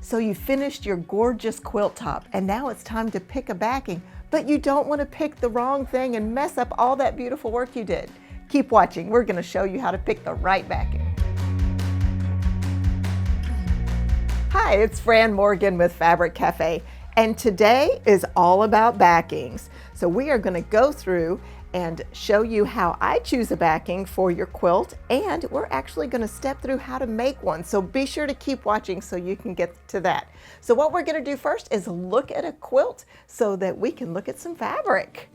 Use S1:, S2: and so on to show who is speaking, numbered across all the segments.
S1: So you finished your gorgeous quilt top and now it's time to pick a backing, but you don't want to pick the wrong thing and mess up all that beautiful work you did. Keep watching, we're going to show you how to pick the right backing. Hi, it's Fran Morgan with Fabric Cafe, and today is all about backings. So we are going to go through and show you how I choose a backing for your quilt, and we're actually going to step through how to make one. So be sure to keep watching so you can get to that. So what we're going to do first is look at a quilt so that we can look at some fabric.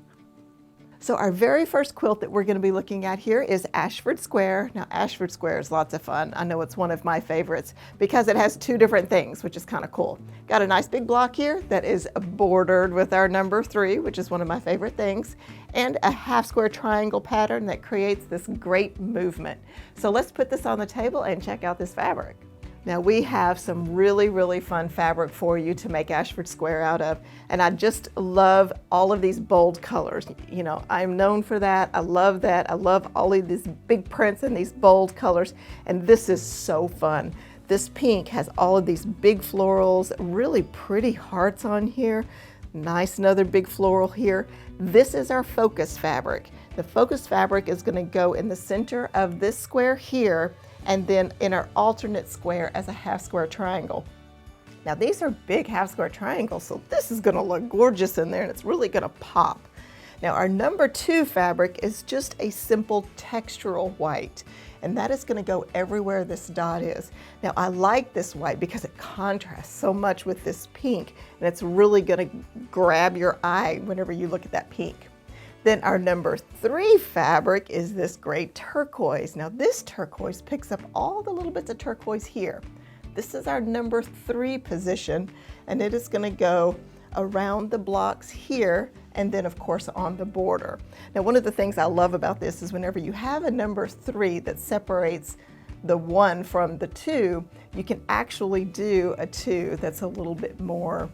S1: So our very first quilt that we're going to be looking at here is Ashford Square. Now Ashford Square is lots of fun. I know it's one of my favorites because it has two different things, which is kind of cool. Got a nice big block here that is bordered with our number 3, which is one of my favorite things, and a half square triangle pattern that creates this great movement. So let's put this on the table and check out this fabric. Now we have some really fun fabric for you to make Ashford Square out of, and I just love all of these bold colors. You know, I'm known for that. I love that. I love all of these big prints and these bold colors, and this is so fun. This pink has all of these big florals, really pretty hearts on here. Nice, another big floral here. This is our focus fabric. The focus fabric is going to go in the center of this square here, and then in our alternate square as a half square triangle. Now these are big half square triangles, so this is gonna look gorgeous in there and it's really gonna pop. Now our number 2 fabric is just a simple textural white, and that is gonna go everywhere this dot is. Now I like this white because it contrasts so much with this pink, and it's really gonna grab your eye whenever you look at that pink. Then our number 3 fabric is this great turquoise. Now this turquoise picks up all the little bits of turquoise here. This is our number 3 position, and it is going to go around the blocks here, and then of course on the border. Now one of the things I love about this is whenever you have a number 3 that separates the 1 from the 2, you can actually do a 2 that's a little bit more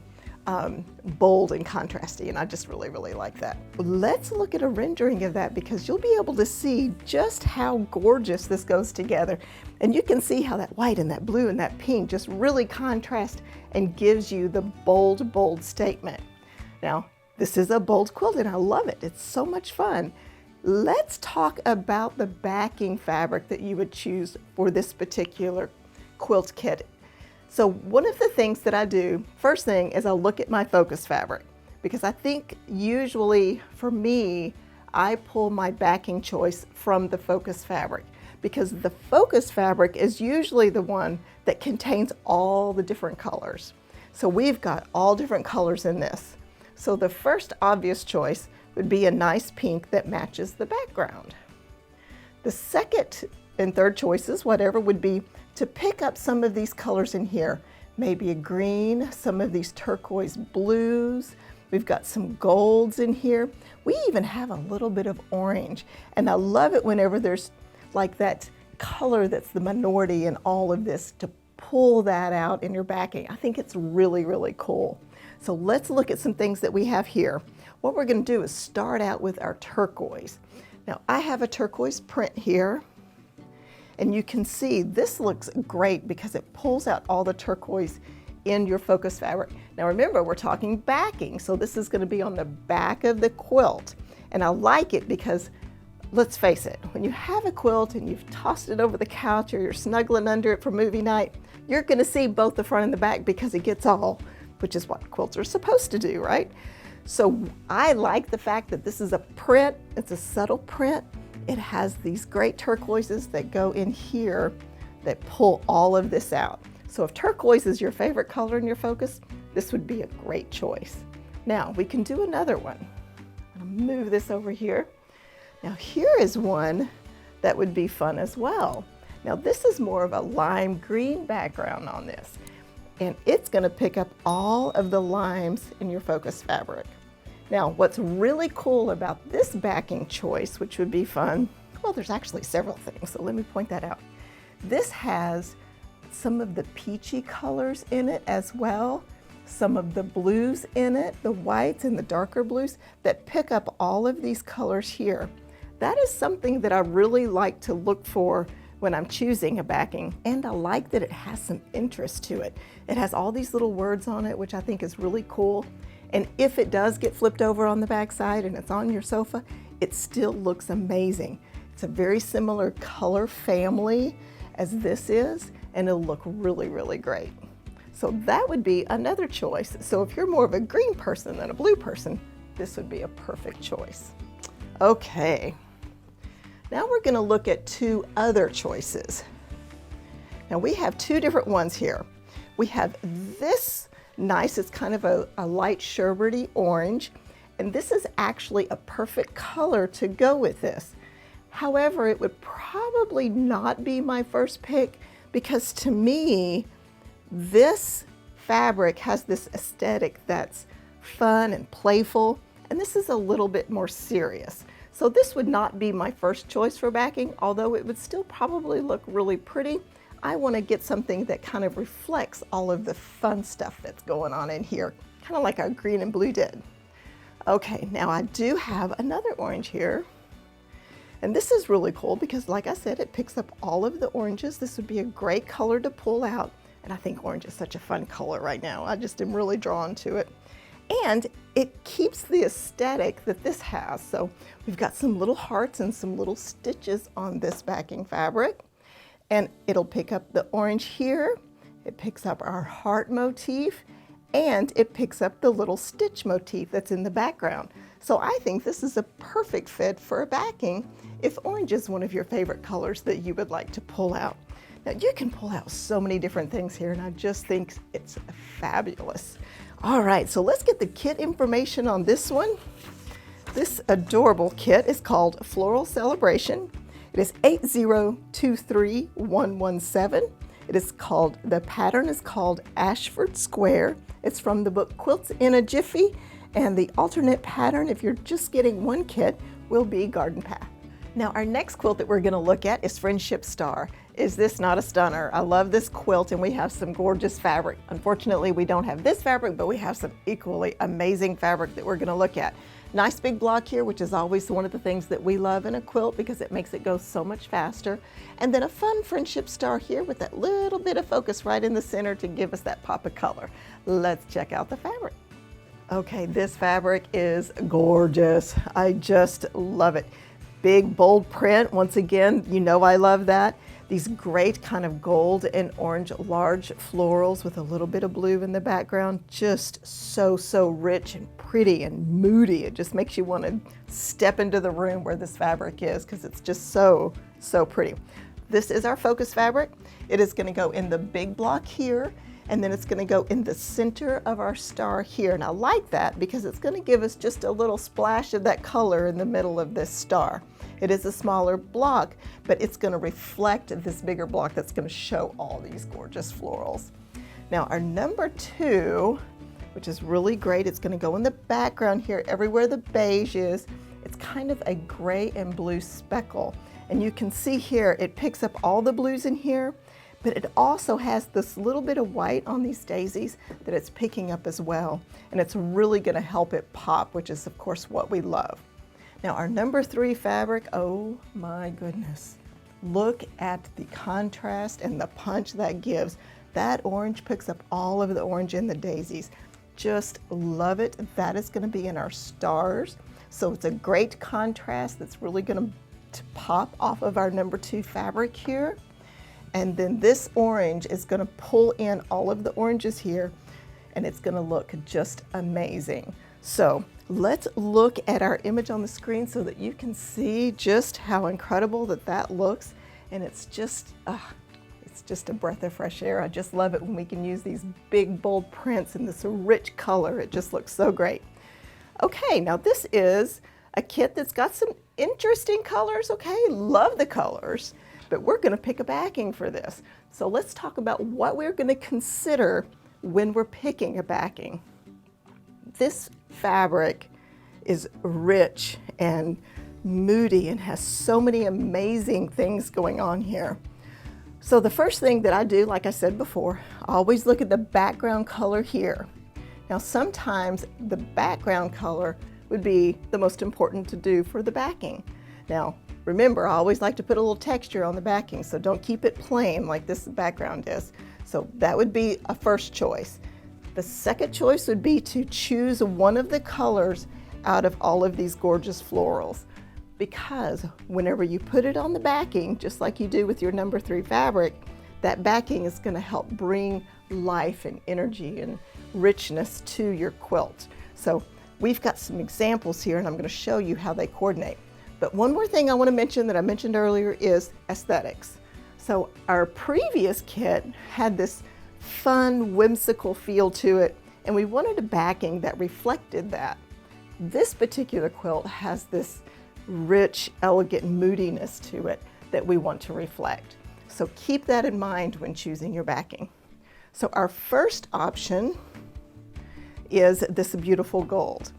S1: bold and contrasty, and I just really like that. Let's look at a rendering of that because you'll be able to see just how gorgeous this goes together, and you can see how that white and that blue and that pink just really contrast and gives you the bold statement. Now this is a bold quilt and I love it. It's so much fun. Let's talk about the backing fabric that you would choose for this particular quilt kit. So one of the things that I do, first thing is I'll look at my focus fabric, because I think usually for me, I pull my backing choice from the focus fabric, because the focus fabric is usually the one that contains all the different colors. So we've got all different colors in this. So the first obvious choice would be a nice pink that matches the background. The second and third choices, whatever, would be to pick up some of these colors in here. Maybe a green, some of these turquoise blues. We've got some golds in here. We even have a little bit of orange. And I love it whenever there's like that color that's the minority in all of this, to pull that out in your backing. I think it's really cool. So let's look at some things that we have here. What we're going to do is start out with our turquoise. Now I have a turquoise print here, and you can see this looks great because it pulls out all the turquoise in your focus fabric. Now remember, we're talking backing, so this is going to be on the back of the quilt. And I like it because, let's face it, when you have a quilt and you've tossed it over the couch or you're snuggling under it for movie night, you're going to see both the front and the back because it gets all, which is what quilts are supposed to do, right? So I like the fact that this is a print, it's a subtle print. It has these great turquoises that go in here that pull all of this out. So if turquoise is your favorite color in your focus, this would be a great choice. Now we can do another one. I'll move this over here. Now here is one that would be fun as well. Now this is more of a lime green background on this, and it's going to pick up all of the limes in your focus fabric. Now, what's really cool about this backing choice, which would be fun, well, there's actually several things, so let me point that out. This has some of the peachy colors in it as well, some of the blues in it, the whites and the darker blues that pick up all of these colors here. That is something that I really like to look for when I'm choosing a backing. And I like that it has some interest to it. It has all these little words on it, which I think is really cool. And if it does get flipped over on the back side and it's on your sofa, it still looks amazing. It's a very similar color family as this is, and it'll look really, really great. So that would be another choice. So if you're more of a green person than a blue person, this would be a perfect choice. Okay, now we're going to look at two other choices. Now we have two different ones here. We have this nice, it's kind of a light sherbety orange, and this is actually a perfect color to go with this. However, it would probably not be my first pick because to me, this fabric has this aesthetic that's fun and playful, and this is a little bit more serious. So this would not be my first choice for backing, although it would still probably look really pretty. I want to get something that kind of reflects all of the fun stuff that's going on in here, kind of like our green and blue did. Okay, now I do have another orange here. And this is really cool because, like I said, it picks up all of the oranges. This would be a great color to pull out. And I think orange is such a fun color right now. I just am really drawn to it. And it keeps the aesthetic that this has. So we've got some little hearts and some little stitches on this backing fabric. And it'll pick up the orange here. It picks up our heart motif. And it picks up the little stitch motif that's in the background. So I think this is a perfect fit for a backing if orange is one of your favorite colors that you would like to pull out. Now you can pull out so many different things here, and I just think it's fabulous. All right, so let's get the kit information on this one. This adorable kit is called Floral Celebration. It is 8023117. It is called, the pattern is called Ashford Square. It's from the book Quilts in a Jiffy, and the alternate pattern, if you're just getting one kit, will be Garden Path. Now our next quilt that we're going to look at is Friendship Star. Is this not a stunner? I love this quilt, and we have some gorgeous fabric. Unfortunately, we don't have this fabric, but we have some equally amazing fabric that we're going to look at. Nice big block here, which is always one of the things that we love in a quilt because it makes it go so much faster. And then a fun Friendship Star here with that little bit of focus right in the center to give us that pop of color. Let's check out the fabric. Okay, this fabric is gorgeous. I just love it. Big bold print, once again, you know I love that. These great kind of gold and orange large florals with a little bit of blue in the background. Just so, so rich and pretty and moody. It just makes you want to step into the room where this fabric is because it's just so, so pretty. This is our focus fabric. It is going to go in the big block here, and then it's going to go in the center of our star here. And I like that because it's going to give us just a little splash of that color in the middle of this star. It is a smaller block, but it's going to reflect this bigger block that's going to show all these gorgeous florals. Now our number 2, which is really great, it's going to go in the background here everywhere the beige is. It's kind of a gray and blue speckle. And you can see here, it picks up all the blues in here, but it also has this little bit of white on these daisies that it's picking up as well. And it's really going to help it pop, which is of course what we love. Now our number 3 fabric, oh my goodness. Look at the contrast and the punch that gives. That orange picks up all of the orange in the daisies. Just love it. That is going to be in our stars. So it's a great contrast that's really going to pop off of our number 2 fabric here. And then this orange is going to pull in all of the oranges here, and it's going to look just amazing. So let's look at our image on the screen so that you can see just how incredible that looks. And it's just a breath of fresh air. I just love it when we can use these big bold prints and this rich color. It just looks so great. Okay, now this is a kit that's got some interesting colors. Okay, love the colors, but we're going to pick a backing for this. So let's talk about what we're going to consider when we're picking a backing. This fabric is rich and moody and has so many amazing things going on here. So the first thing that I do, like I said before, I always look at the background color here. Now sometimes the background color would be the most important to do for the backing. Now Remember, I always like to put a little texture on the backing, so don't keep it plain like this background is. So that would be a first choice. The second choice would be to choose one of the colors out of all of these gorgeous florals, because whenever you put it on the backing, just like you do with your number 3 fabric, that backing is going to help bring life and energy and richness to your quilt. So we've got some examples here, and I'm going to show you how they coordinate. But one more thing I want to mention that I mentioned earlier is aesthetics. So our previous kit had this fun, whimsical feel to it, and we wanted a backing that reflected that. This particular quilt has this rich, elegant moodiness to it that we want to reflect. So keep that in mind when choosing your backing. So our first option is this beautiful gold.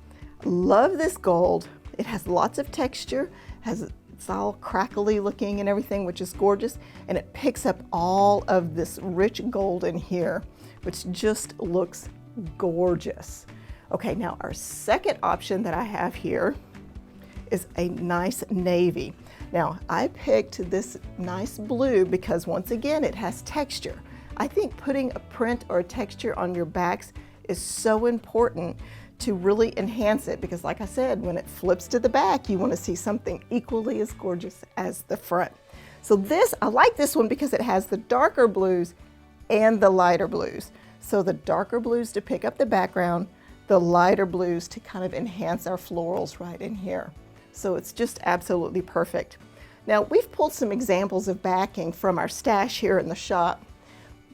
S1: Love this gold. It has lots of texture, it's all crackly looking and everything, which is gorgeous, and it picks up all of this rich gold in here, which just looks gorgeous. Okay, now our second option that I have here is a nice navy. Now, I picked this nice blue because once again, it has texture. I think putting a print or a texture on your backs is so important to really enhance it, because like I said, when it flips to the back, you want to see something equally as gorgeous as the front. So I like this one because it has the darker blues and the lighter blues. So the darker blues to pick up the background, the lighter blues to kind of enhance our florals right in here. So it's just absolutely perfect. Now, we've pulled some examples of backing from our stash here in the shop,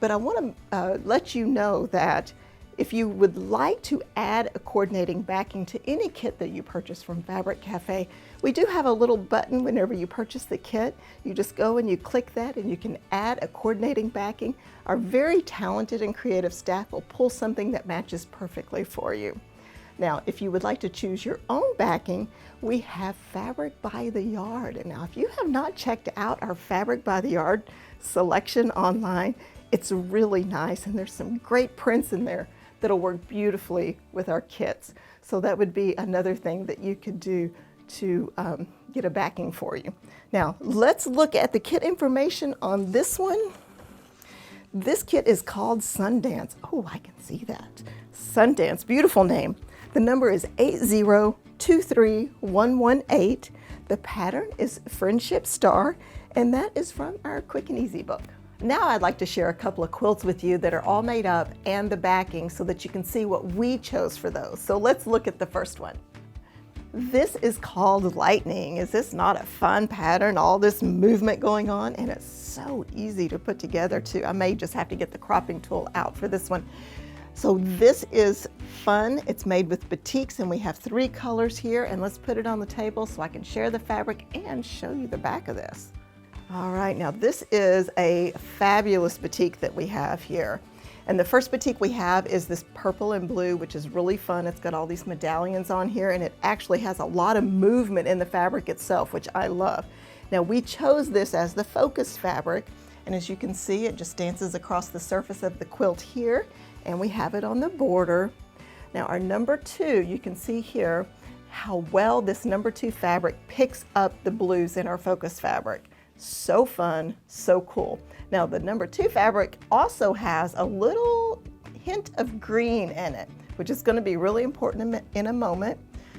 S1: but I want to let you know that if you would like to add a coordinating backing to any kit that you purchase from Fabric Cafe, we do have a little button whenever you purchase the kit. You just go and you click that and you can add a coordinating backing. Our very talented and creative staff will pull something that matches perfectly for you. Now, if you would like to choose your own backing, we have Fabric by the Yard. And now, if you have not checked out our Fabric by the Yard selection online, it's really nice, and there's some great prints in there that'll work beautifully with our kits. So that would be another thing that you could do to get a backing for you. Now, let's look at the kit information on this one. This kit is called Sundance. Oh, I can see that. Sundance, beautiful name. The number is 8023118. The pattern is Friendship Star, and that is from our Quick and Easy book. Now I'd like to share a couple of quilts with you that are all made up and the backing so that you can see what we chose for those. So let's look at the first one. This is called Lightning. Is this not a fun pattern? All this movement going on, and it's so easy to put together too. I may just have to get the cropping tool out for this one. So this is fun. It's made with batiks, and we have 3 colors here, and let's put it on the table so I can share the fabric and show you the back of this. All right, now this is a fabulous batik that we have here. And the first batik we have is this purple and blue, which is really fun. It's got all these medallions on here, and it actually has a lot of movement in the fabric itself, which I love. Now, we chose this as the focus fabric, and as you can see, it just dances across the surface of the quilt here, and we have it on the border. Now, our number 2, you can see here how well this number 2 fabric picks up the blues in our focus fabric. So fun, so cool. Now, the number 2 fabric also has a little hint of green in it, which is going to be really important in a moment.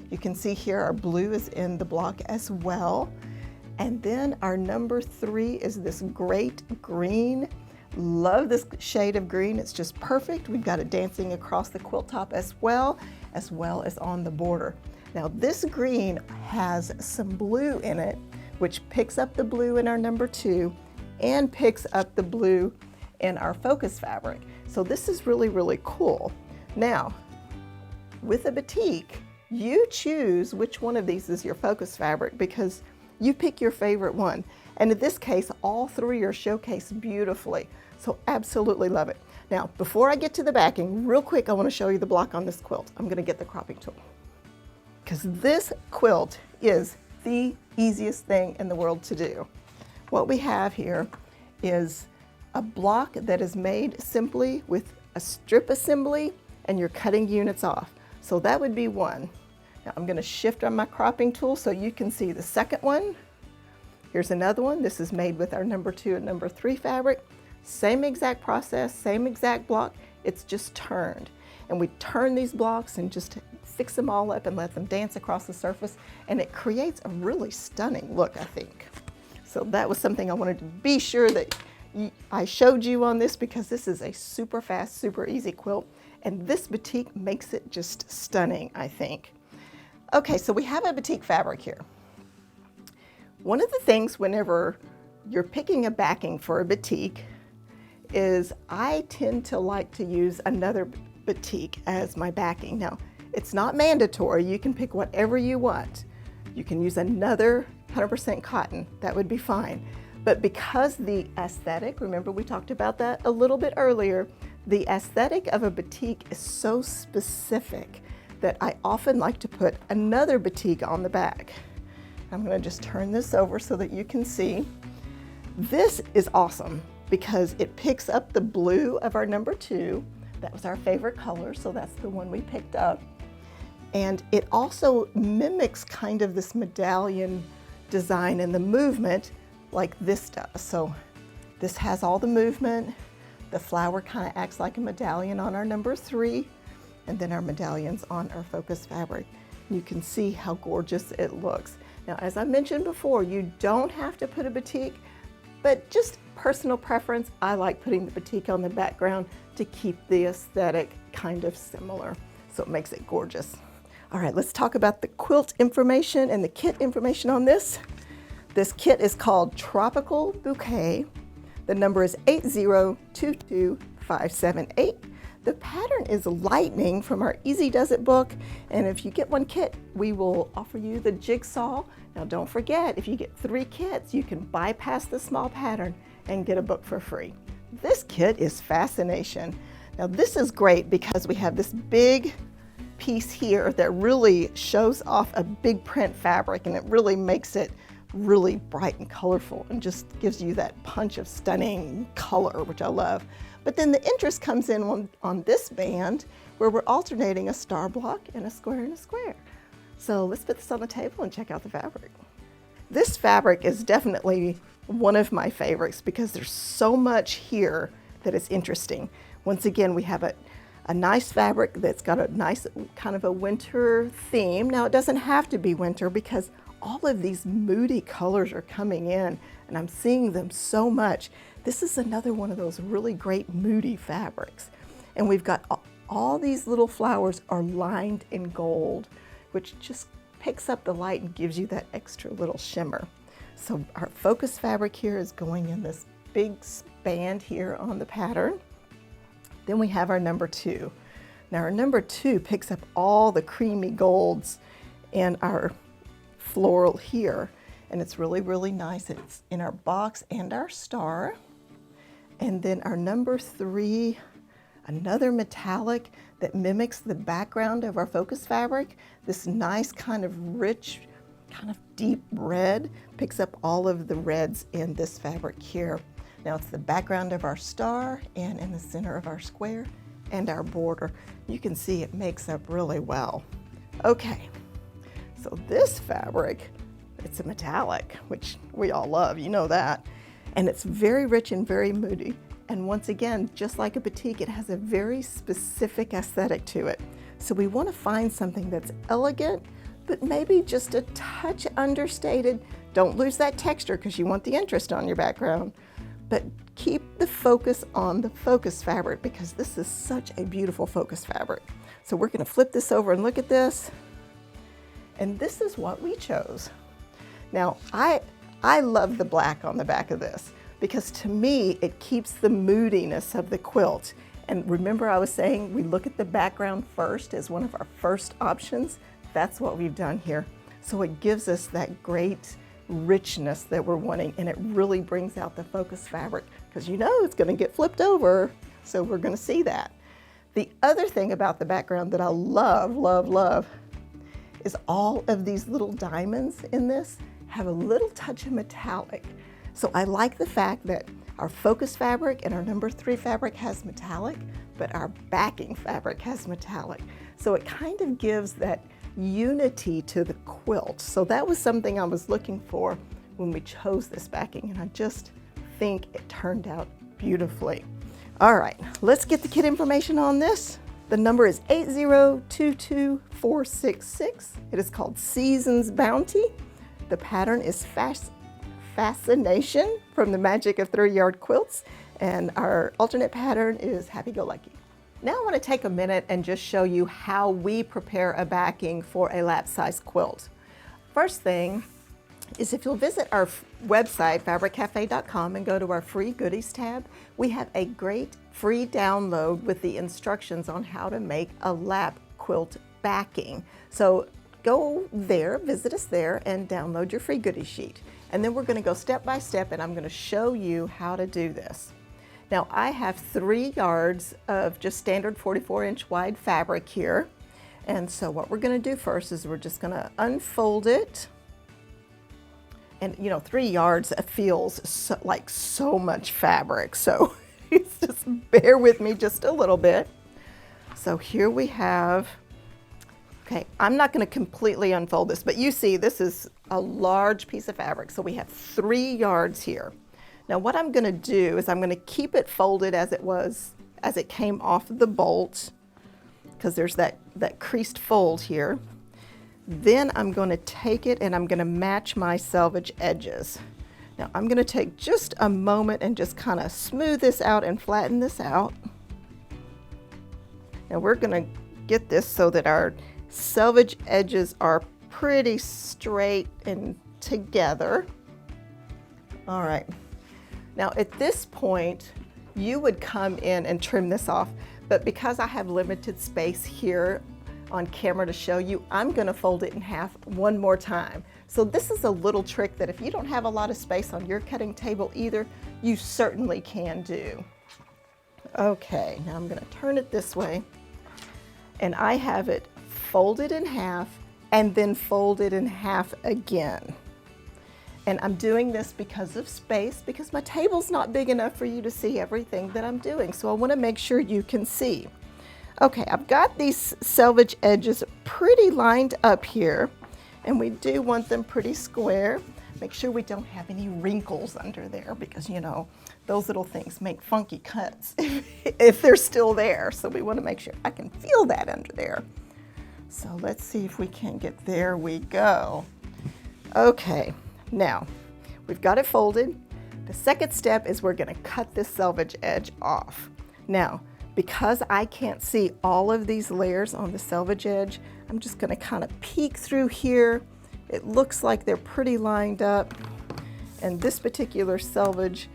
S1: You can see here our blue is in the block as well. And then our number 3 is this great green. Love this shade of green. It's just perfect. We've got it dancing across the quilt top as well as on the border. Now, this green has some blue in it, which picks up the blue in our number 2 and picks up the blue in our focus fabric. So this is really, really cool. Now, with a batik, you choose which one of these is your focus fabric because you pick your favorite one. And in this case, all 3 are showcased beautifully. So absolutely love it. Now, before I get to the backing, real quick, I want to show you the block on this quilt. I'm going to get the cropping tool because this quilt is the easiest thing in the world to do. What we have here is a block that is made simply with a strip assembly, and you're cutting units off. So that would be one. Now I'm going to shift on my cropping tool so you can see the second one. Here's another one. This is made with our number 2 and number 3 fabric. Same exact process, same exact block, it's just turned. And we turn these blocks and just fix them all up and let them dance across the surface, and it creates a really stunning look, I think. So that was something I wanted to be sure that I showed you on this, because this is a super fast, super easy quilt, and this batik makes it just stunning, I think. Okay, so we have a batik fabric here. One of the things whenever you're picking a backing for a batik is I tend to like to use another batik as my backing. Now, it's not mandatory. You can pick whatever you want. You can use another 100% cotton. That would be fine. But because the aesthetic, remember we talked about that a little bit earlier, the aesthetic of a batik is so specific that I often like to put another batik on the back. I'm going to just turn this over so that you can see. This is awesome because it picks up the blue of our number 2. That was our favorite color, so that's the one we picked up. And it also mimics kind of this medallion design and the movement like this does. So this has all the movement. The flower kind of acts like a medallion on our number 3, and then our medallions on our focus fabric. You can see how gorgeous it looks. Now, as I mentioned before, you don't have to put a batik, but just personal preference, I like putting the batik on the background to keep the aesthetic kind of similar. So it makes it gorgeous. All right, let's talk about the quilt information and the kit information on this. This kit is called Tropical Bouquet. The number is 8022578. The pattern is Lightning from our Easy Does It book. And if you get one kit, we will offer you the jigsaw. Now don't forget, if you get 3 kits, you can bypass the small pattern and get a book for free. This kit is Fascination. Now this is great because we have this big piece here that really shows off a big print fabric, and it really makes it really bright and colorful and just gives you that punch of stunning color, which I love. But then the interest comes in on this band where we're alternating a star block and a square and a square. So let's put this on the table and check out the fabric. This fabric is definitely one of my favorites because there's so much here that is interesting. Once again, we have a nice fabric that's got a nice kind of a winter theme. Now it doesn't have to be winter because all of these moody colors are coming in and I'm seeing them so much. This is another one of those really great moody fabrics. And we've got all these little flowers are lined in gold, which just picks up the light and gives you that extra little shimmer. So our focus fabric here is going in this big band here on the pattern. Then we have our number 2. Now our number 2 picks up all the creamy golds in our floral here, and it's really, really nice. It's in our box and our star. And then our number 3, another metallic that mimics the background of our focus fabric. This nice kind of rich, kind of deep red picks up all of the reds in this fabric here. Now it's the background of our star and in the center of our square and our border. You can see it makes up really well. Okay, so this fabric, it's a metallic, which we all love, you know that. And it's very rich and very moody. And once again, just like a batik, it has a very specific aesthetic to it. So we want to find something that's elegant, but maybe just a touch understated. Don't lose that texture because you want the interest on your background. But keep the focus on the focus fabric because this is such a beautiful focus fabric. So we're going to flip this over and look at this. And this is what we chose. Now, I love the black on the back of this because to me, it keeps the moodiness of the quilt. And remember I was saying we look at the background first as one of our first options. That's what we've done here. So it gives us that great richness that we're wanting, and it really brings out the focus fabric because you know it's going to get flipped over, so we're going to see that. The other thing about the background that I love, love, love is all of these little diamonds in this have a little touch of metallic. So I like the fact that our focus fabric and our number 3 fabric has metallic, but our backing fabric has metallic. So it kind of gives that unity to the quilt. So that was something I was looking for when we chose this backing, and I just think it turned out beautifully. All right, let's get the kit information on this. The number is 8022466. It is called Season's Bounty. The pattern is Fascination from the Magic of 3-Yard Quilts, and our alternate pattern is Happy Go Lucky. Now I want to take a minute and just show you how we prepare a backing for a lap size quilt. First thing is, if you'll visit our website, fabriccafe.com, and go to our free goodies tab, we have a great free download with the instructions on how to make a lap quilt backing. So go there, visit us there, and download your free goodie sheet. And then we're going to go step by step, and I'm going to show you how to do this. Now I have 3 yards of just standard 44-inch wide fabric here. And so what we're going to do first is we're just going to unfold it. And 3 yards feels like so much fabric, so just bear with me just a little bit. So here we have, okay, I'm not going to completely unfold this, but you see this is a large piece of fabric, so we have 3 yards here. Now what I'm going to do is I'm going to keep it folded as it came off the bolt, because there's that creased fold here. Then I'm going to take it and I'm going to match my selvage edges. Now I'm going to take just a moment and just kind of smooth this out and flatten this out. Now we're going to get this so that our selvage edges are pretty straight and together. All right. Now at this point, you would come in and trim this off, but because I have limited space here on camera to show you, I'm going to fold it in half one more time. So this is a little trick that if you don't have a lot of space on your cutting table either, you certainly can do. Okay, now I'm going to turn it this way, and I have it folded in half and then folded in half again. And I'm doing this because of space, because my table's not big enough for you to see everything that I'm doing. So I want to make sure you can see. Okay, I've got these selvage edges pretty lined up here, and we do want them pretty square. Make sure we don't have any wrinkles under there, because those little things make funky cuts if they're still there. So we want to make sure I can feel that under there. So let's see if we can get, there we go. Okay. Now, we've got it folded. The second step is we're going to cut this selvage edge off. Now, because I can't see all of these layers on the selvage edge, I'm just going to kind of peek through here. It looks like they're pretty lined up. And this particular selvage,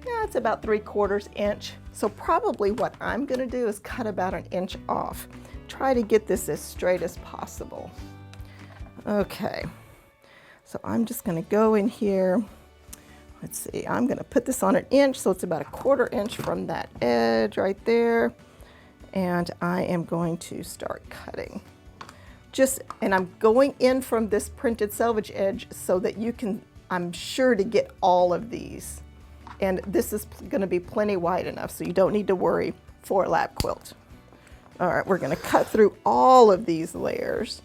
S1: it's about 3/4 inch. So probably what I'm going to do is cut about 1 inch off. Try to get this as straight as possible. Okay. So I'm just going to go in here. Let's see, I'm going to put this on 1 inch, so it's about 1/4 inch from that edge right there. And I am going to start cutting. And I'm going in from this printed selvage edge so that you can, I'm sure, to get all of these. And this is going to be plenty wide enough, so you don't need to worry for a lap quilt. All right, we're going to cut through all of these layers.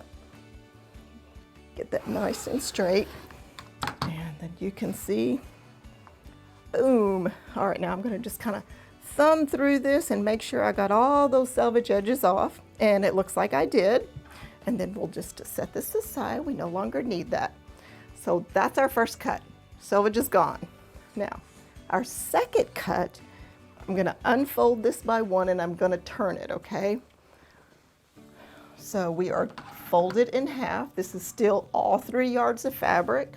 S1: Get that nice and straight, and then you can see, boom. All right, now I'm going to just kind of thumb through this and make sure I got all those selvage edges off, and it looks like I did. And then we'll just set this aside. We no longer need that. So that's our first cut. Selvage is gone. Now, our second cut, I'm going to unfold this by one and I'm going to turn it, okay? So we are folded in half. This is still all 3 yards of fabric.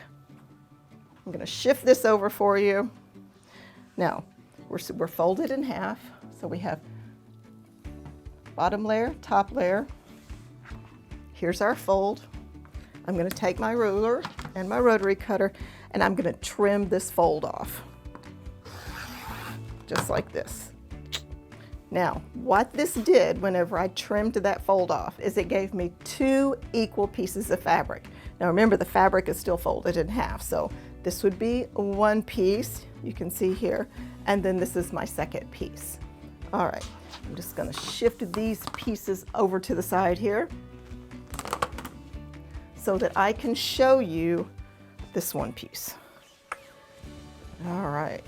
S1: I'm going to shift this over for you. Now, we're folded in half. So we have bottom layer, top layer. Here's our fold. I'm going to take my ruler and my rotary cutter, and I'm going to trim this fold off. Just like this. Now, what this did whenever I trimmed that fold off is it gave me 2 equal pieces of fabric. Now remember, the fabric is still folded in half, so this would be one piece, you can see here, and then this is my second piece. All right, I'm just going to shift these pieces over to the side here so that I can show you this one piece. All right,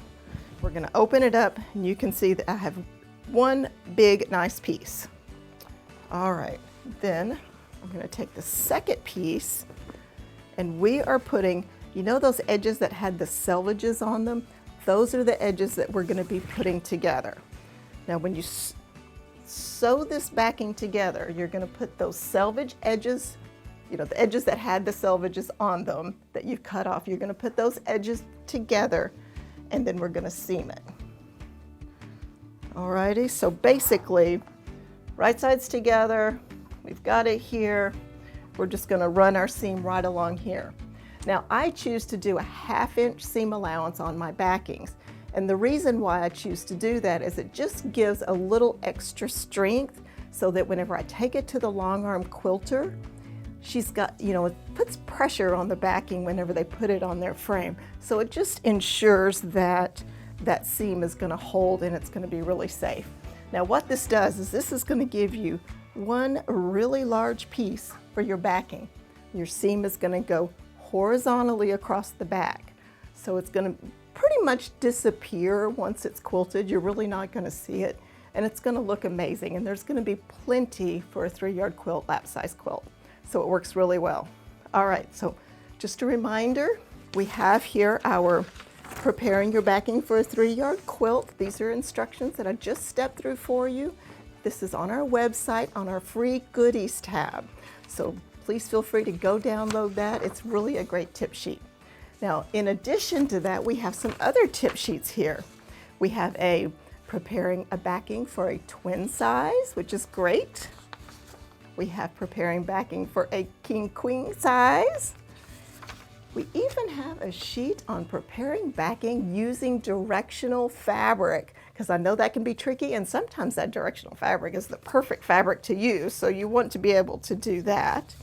S1: we're gonna open it up and you can see that I have one big nice piece. All right, then I'm gonna take the second piece and we are putting, you know those edges that had the selvages on them? Those are the edges that we're gonna be putting together. Now when you sew this backing together, you're gonna put those selvage edges, you know, the edges that had the selvages on them that you've cut off, you're gonna put those edges together and then we're gonna seam it. Alrighty, so basically, right sides together, we've got it here. We're just gonna run our seam right along here. Now I choose to do a 1/2 inch seam allowance on my backings. And the reason why I choose to do that is it just gives a little extra strength so that whenever I take it to the long arm quilter, she's got, you know, it puts pressure on the backing whenever they put it on their frame. So it just ensures that that seam is gonna hold and it's gonna be really safe. Now what this does is this is gonna give you one really large piece for your backing. Your seam is gonna go horizontally across the back. So it's gonna pretty much disappear once it's quilted. You're really not gonna see it and it's gonna look amazing and there's gonna be plenty for a 3-yard quilt, lap size quilt. So it works really well. All right, so just a reminder, we have here our preparing your backing for a 3-yard quilt. These are instructions that I just stepped through for you. This is on our website on our free goodies tab. So please feel free to go download that. It's really a great tip sheet. Now, in addition to that, we have some other tip sheets here. We have a preparing a backing for a twin size, which is great. We have preparing backing for a king-queen size. We even have a sheet on preparing backing using directional fabric, because I know that can be tricky and sometimes that directional fabric is the perfect fabric to use, so you want to be able to do that.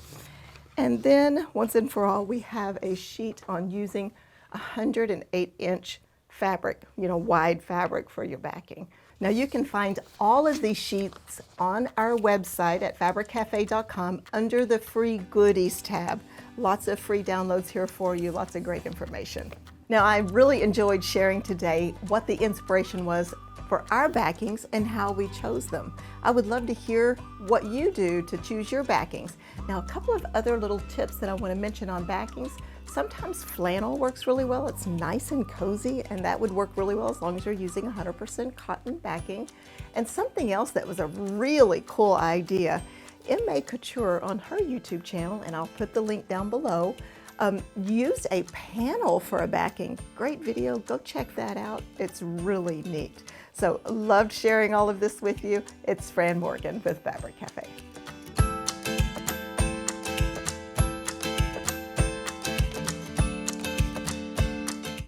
S1: And then, once and for all, we have a sheet on using 108-inch fabric, you know, wide fabric for your backing. Now you can find all of these sheets on our website at fabriccafe.com under the free goodies tab. Lots of free downloads here for you, lots of great information. Now I really enjoyed sharing today what the inspiration was for our backings and how we chose them. I would love to hear what you do to choose your backings. Now a couple of other little tips that I want to mention on backings. Sometimes flannel works really well. It's nice and cozy and that would work really well as long as you're using 100% cotton backing. And something else that was a really cool idea, M.A. Couture on her YouTube channel, and I'll put the link down below, used a panel for a backing. Great video, go check that out. It's really neat. So loved sharing all of this with you. It's Fran Morgan with Fabric Cafe.